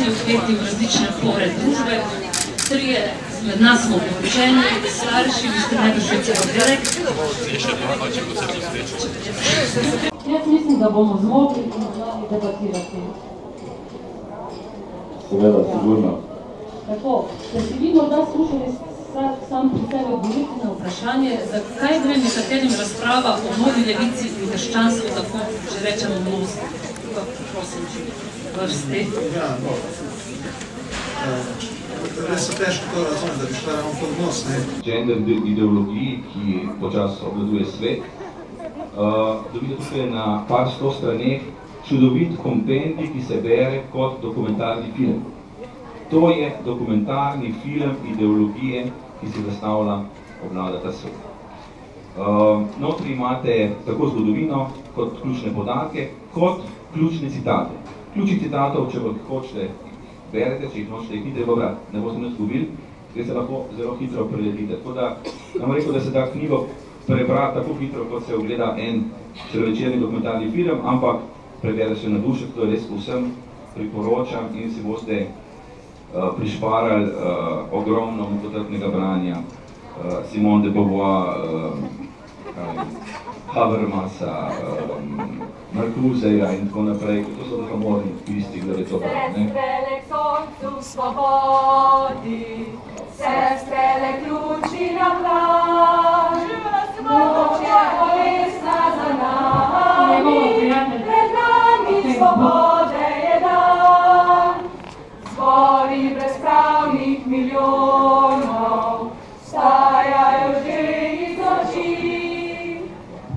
mladi vpeti v različne pore družbe. Trije med nas smo poročeni, starši, vi ste najbrž celo direkt. Jaz mislim, da bomo zmogli in znali debatirati. Seveda, sigurno. Tako, ste si vi morda slušali sam pri sebi odgovoriti na vprašanje, zakaj gre nekaterim razprava o novi levici in krščanstvu tako, že rečemo, množstvo? Prosim, vrsti. Ja, no. Res so težko to razumeti, da bi šla ravno pod nos, ne? Gender ideologiji, ki počas obvladuje svet, dobite tukaj na par 100 straneh čudovit kompendij, ki se bere kot dokumentarni film. To je dokumentarni film ideologije, ki se zastavlja obvladata svet. Notri imate tako zgodovino, kot ključne podatke, kot ključne citate. Ključnih citatov, če hočete, berete, če jih nočete, jih nite pobrat, ne boste ne zgubili, ker se lahko zelo hitro preletite. Tako da nam rekel, da se da knjigo prebrati tako hitro, kot se ogleda en celovečerni dokumentarni film, ampak prebere se na dušek, to je res vsem priporočam in si boste prišparali ogromno mukotrpnega branja Simone de Beauvoir, Habermasa, Marcuseja in tako naprej, to so tako morni pisti, da je to prav, ne? Sestre le k soncu svobodi, sestre le ključi na plaž, noč je bolesna za nami, pred nami svobode je dan. Zbori brezpravnih milijonov stajajo že iz oči,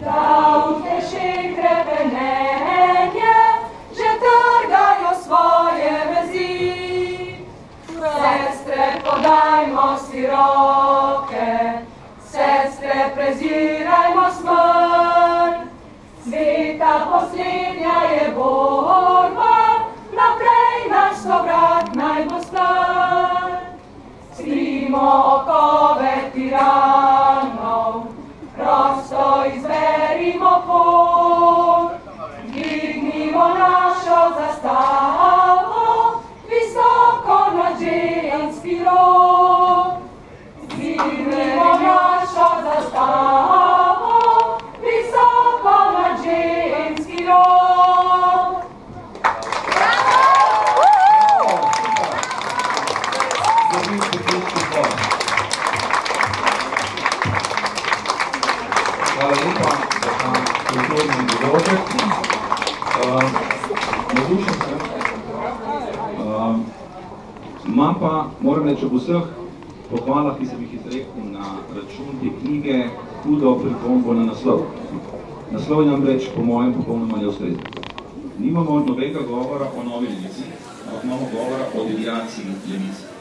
davke še krepenenje že trgajo svoje vezi. Sestre, podajmo si roke, sestre, prezirajmo smrt. Sveta poslednja je borba, naprej naš sovrat naj bo star. Skrimo okove tiranov, prosto izberimo pot. Dvignimo našo zastavo, visoko nad ženski rod. Dvignimo našo zastavo, visoko nad ženski rod. Hvala lepa za ta kulturni dogodek. Navdušen sem. Imam pa, moram reči, ob vseh pohvalah, ki sem jih izrekel na račun te knjige, hudo pripombo na naslov. Naslov je namreč po mojem popolnoma neustrezen. Nimamo nobenega govora o novi levici, ampak imamo govora o deviaciji levice.